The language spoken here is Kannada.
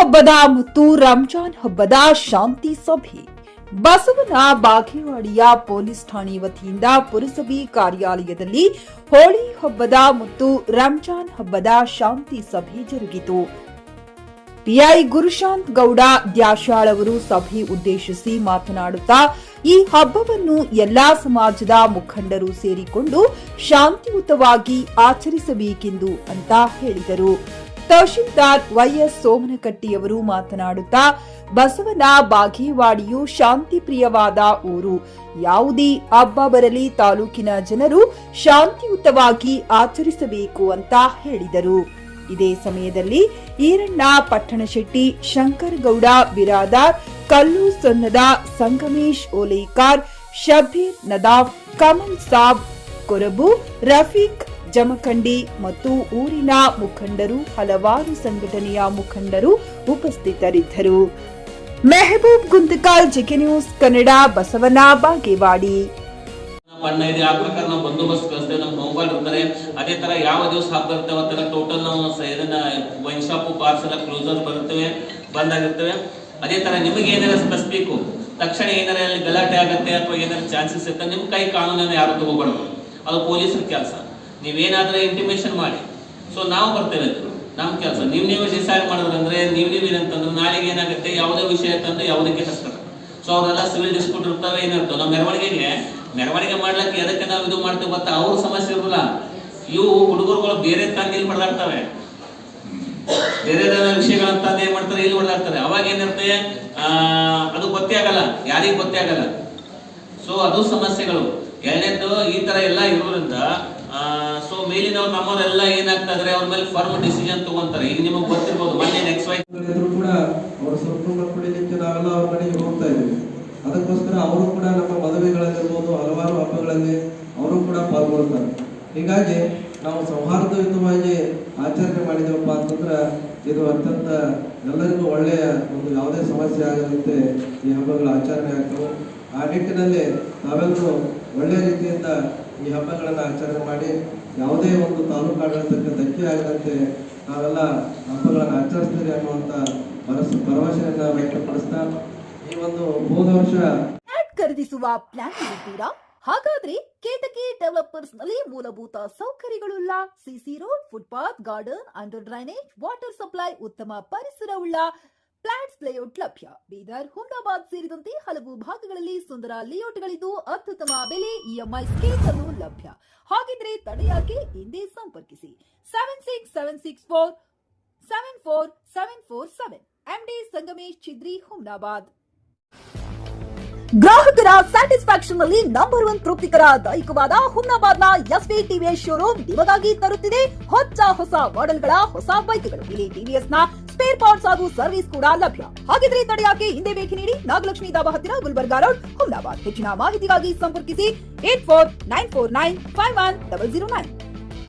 ಹಬ್ಬದ ಮತ್ತು ರಂಜಾನ್ ಹಬ್ಬದ ಶಾಂತಿ ಸಭೆ ಬಸವನ ಬಾಗೇವಾಡಿಯ ಪೊಲೀಸ್ ಠಾಣೆ ವತಿಯಿಂದ ಪುರಸಭೆ ಕಾರ್ಯಾಲಯದಲ್ಲಿ ಹೋಳಿ ಹಬ್ಬದ ಮತ್ತು ರಂಜಾನ್ ಹಬ್ಬದ ಶಾಂತಿ ಸಭೆ ಜರುಗಿತು. ಪಿಐ ಗುರುಶಾಂತ್ ಗೌಡ ದ್ಯಾಶಾಳ್ ಅವರು ಸಭೆ ಉದ್ದೇಶಿಸಿ ಮಾತನಾಡುತ್ತಾ, ಈ ಹಬ್ಬವನ್ನು ಎಲ್ಲಾ ಸಮಾಜದ ಮುಖಂಡರು ಸೇರಿಕೊಂಡು ಶಾಂತಿಯುತವಾಗಿ ಆಚರಿಸಬೇಕೆಂದು ಅಂತ ಹೇಳಿದರು. ತಹಶೀಲ್ದಾರ್ ವೈಎಸ್ ಸೋಮನಕಟ್ಟಿಯವರು ಮಾತನಾಡುತ್ತಾ, ಬಸವನ ಬಾಗೇವಾಡಿಯು ಶಾಂತಿ ಪ್ರಿಯವಾದ ಊರು. ಯಾವುದೇ ಹಬ್ಬ ಬರಲಿ ತಾಲೂಕಿನ ಜನರು ಶಾಂತಿಯುತವಾಗಿ ಆಚರಿಸಬೇಕು ಅಂತ ಹೇಳಿದರು. ಇದೇ ಸಮಯದಲ್ಲಿ ಈರಣ್ಣ ಪಟ್ಟಣಶೆಟ್ಟಿ, ಶಂಕರ್ ಗೌಡ ಬಿರಾದಾರ್, ಕಲ್ಲು ಸೊನ್ನದ, ಸಂಗಮೇಶ್ ಓಲೇಕಾರ್, ಶಬೀರ್ ನದಾಫ್, ಕಮಲ್ ಸಾಬ್ ಕೊರಬು, ರಫೀಕ್ ಜಮಖಂಡಿ ಮತ್ತು ಊರಿನ ಮುಖಂಡರು, ಹಲವಾರು ಸಂಘಟನೆಯ ಮುಖಂಡರು ಉಪಸ್ಥಿತರಿದ್ದರು. Mehboob Guntakal, GK news Kannada, Basavana Bagewadi. ಬಣ್ಣ ಇದೆ ಆ ಪ್ರಕಾರ ನಾವು ಬಂದೋಬಸ್ತ್ ಕಳಿಸ್ತೇವೆ. ನಮ್ಮ ಮೊಬೈಲ್ ಇರ್ತಾರೆ. ಅದೇ ತರ ಯಾವ ದಿವಸ ಹಬ್ಬ ಇರ್ತೇವೆ ಅವತ್ತೆಲ್ಲ ಟೋಟಲ್ ನಾವು ಇದನ್ನ ವೈನ್ ಶಾಪ್ ಬಾರ್ಸ್ ಎಲ್ಲ ಕ್ಲೋಸರ್ ಬರ್ತೇವೆ, ಬಂದಾಗಿರ್ತೇವೆ. ಅದೇ ತರ ನಿಮಗೆ ಏನಾರ ಸ್ಪೆಸಿಫಿಕ್ ತಕ್ಷಣ ಏನಾರ ಅಲ್ಲಿ ಗಲಾಟೆ ಆಗತ್ತೆ ಅಥವಾ ಏನಾರ ಚಾನ್ಸಸ್ ಇರುತ್ತೆ, ನಿಮ್ ಕೈ ಕಾನೂನನ್ನು ಯಾರು ತಗೋಬಾರ್ದು, ಅದು ಪೊಲೀಸರ ಕೆಲಸ. ನೀವೇನಾದ್ರೆ ಇಂಟಿಮೇಷನ್ ಮಾಡಿ, ಸೊ ನಾವು ಬರ್ತೇವೆ, ನಮ್ಮ ಕೆಲಸ. ನೀವು ಡಿಸೈಡ್ ಮಾಡಿದ್ರಂದ್ರೆ ನೀವು ಏನಂತಂದ್ರೆ ನಾಳೆಗೆ ಏನಾಗುತ್ತೆ, ಯಾವುದೇ ವಿಷಯ ಅಂತಂದ್ರೆ ಯಾವುದಕ್ಕೆ ಹಚ್ತಾರೆ. ಸೊ ಅವರೆಲ್ಲ ಸಿವಿಲ್ ಡಿಸ್ಪ್ಯೂಟ್ ಇರ್ತವೆ, ಏನಿರ್ತವೆ. ನಾವು ಮೆರವಣಿಗೆ ಮಾಡ್ಲಿಕ್ಕೆ ಎದಕ್ಕೆ ನಾವು ಇದು ಮಾಡ್ತೇವೆ ಗೊತ್ತಾ, ಅವ್ರ ಸಮಸ್ಯೆ ಇರಲ್ಲ. ಇವು ಹುಡುಗರುಗಳು ಬೇರೆ ತಂದು ಇಲ್ಲಿ ಹೊಡೆದಾಡ್ತವೆ, ಬೇರೆ ವಿಷಯಗಳಂತ ಏನ್ ಮಾಡ್ತಾರೆ, ಇಲ್ಲಿ ಹೊಡೆದಾಡ್ತಾರೆ. ಅವಾಗ ಏನಿರುತ್ತೆ, ಅದು ಗೊತ್ತೇ ಆಗಲ್ಲ, ಯಾರಿಗೂ ಗೊತ್ತೇ ಆಗಲ್ಲ. ಸೊ ಅದು ಸಮಸ್ಯೆಗಳು. ಎರಡನೇದ್ದು ಈ ತರ ಎಲ್ಲ ಇರೋದ್ರಿಂದ ಸೊ ಮೇಲಿನವ್ರು ನಮ್ಮವರೆಲ್ಲ ಏನಾಗ್ತಾ ಇದ್ರೆ ಅವ್ರ ಮೇಲೆ ಫರ್ಮ್ ಡಿಸಿಷನ್ ತಗೊಂತಾರೆ. ಈಗ ನಿಮಗೆ ಗೊತ್ತಿರ್ಬೋದು, ಮೊನ್ನೆ ನೆಕ್ಸ್ಟ್ ವೈಸ್ ಕೂಡ ಅವರ ಸಂಪೂರ್ಣ ಪಡಿಲಿಕ್ಕೆ ನಾವೆಲ್ಲ ಅವ್ರ ಕಡೆಗೆ ಹೋಗ್ತಾ ಇದ್ದೀವಿ. ಅದಕ್ಕೋಸ್ಕರ ಅವರು ಕೂಡ ನಮ್ಮ ಮದುವೆಗಳಲ್ಲಿರ್ಬೋದು, ಹಲವಾರು ಹಬ್ಬಗಳಲ್ಲಿ ಅವರು ಕೂಡ ಪಾಲ್ಗೊಳ್ತಾರೆ. ಹೀಗಾಗಿ ನಾವು ಸೌಹಾರ್ದಯುತವಾಗಿ ಆಚರಣೆ ಮಾಡಿದೆವಪ್ಪ ಅಂತಂದ್ರೆ ಇದು ಅತ್ಯಂತ ಎಲ್ಲರಿಗೂ ಒಳ್ಳೆಯ ಒಂದು ಯಾವುದೇ ಸಮಸ್ಯೆ ಆಗದಂತೆ ಈ ಹಬ್ಬಗಳ ಆಚರಣೆ ಆಗ್ತವೆ. ಆ ನಿಟ್ಟಿನಲ್ಲಿ ನಾವೆಲ್ಲರೂ ಒಳ್ಳೆಯ ರೀತಿಯಿಂದ ಈ ಹಬ್ಬಗಳನ್ನು ಆಚರಣೆ ಮಾಡಿ ಯಾವುದೇ ಒಂದು ತಾಲೂಕು ಆಡಳಿತಕ್ಕೆ ಧಕ್ಕೆ ಆಗದಂತೆ ನಾವೆಲ್ಲ ಹಬ್ಬಗಳನ್ನು ಆಚರಿಸ್ತೀವಿ ಅನ್ನುವಂಥ ಭರವಸೆಯನ್ನು ವ್ಯಕ್ತಪಡಿಸ್ತಾ ಈ ಒಂದು ಹೋದ ವರ್ಷ ಖರೀದಿಸುವ ಪ್ಲಾನ್ ಇದ್ದೀರಾ? ಹಾಗಾದ್ರೆ ಕೇತಕಿ ಡೆವಲಪರ್ಸ್ ನಲ್ಲಿ ಮೂಲಭೂತ ಸೌಕರ್ಯಗಳುಳ್ಳ CC road, footpath, garden, under drainage, water supply, ಉತ್ತಮ ಪರಿಸರವುಳ್ಳ ಫ್ಲಾಟ್ಸ್ ಲೇಔಟ್ ಲಭ್ಯ. ಬೀದರ್, ಹುಮ್ನಾಬಾದ್ ಸೇರಿದಂತೆ ಹಲವು ಭಾಗಗಳಲ್ಲಿ ಸುಂದರ ಲೇಔಟ್ಗಳಿದ್ದು ಅತ್ಯುತ್ತಮ ಬೆಲೆ, ಇಎಂಐ ಸ್ಕೀಮ್ಸ್ ಅನ್ನು ಲಭ್ಯ. ಹಾಗಿದ್ರೆ ತಡೆಯಾಕೆ, ಹಿಂದೆ ಸಂಪರ್ಕಿಸಿ 7676474747 ಎಂಡಿ ಸಂಗಮೇಶ್ ಚಿದ್ರಿ, ಹುಮ್ನಾಬಾದ್. ಗ್ರಾಹಕರ ಸ್ಯಾಟಿಸ್ಫ್ಯಾಕ್ಷನ್ ನಲ್ಲಿ ನಂಬರ್ 1 ತೃಪ್ತಿಕರ ದೈಹಿಕವಾದ ಹುಮ್ನಾಬಾದ್ನ ಎಸ್ವಿ ಟಿವಿಎಸ್ ಶೋರೂಮ್ ನಿಮಗಾಗಿ ತರುತ್ತಿದೆ ಹೊಸ ಮಾಡೆಲ್ಗಳ ಹೊಸ ಬೈಕ್ಗಳು. ಇಲ್ಲಿ ಟಿವಿಎಸ್ ನ ಸ್ಪೇರ್ ಪಾರ್ಟ್ಸ್ ಹಾಗೂ ಸರ್ವಿಸ್ ಕೂಡ ಲಭ್ಯ. ಹಾಗಿದ್ರೆ ತಡೆಯಾಕೆ, ಹಿಂದೆ ಭೇಟಿ ನೀಡಿ. ನಾಗಲಕ್ಷ್ಮಿ ದಾಬಾ ಹತ್ತಿರ, ಗುಲ್ಬರ್ಗಾ ರೋಡ್, ಹುಮ್ನಾಬಾದ್. ಹೆಚ್ಚಿನ ಮಾಹಿತಿಗಾಗಿ ಸಂಪರ್ಕಿಸಿ 8494951009.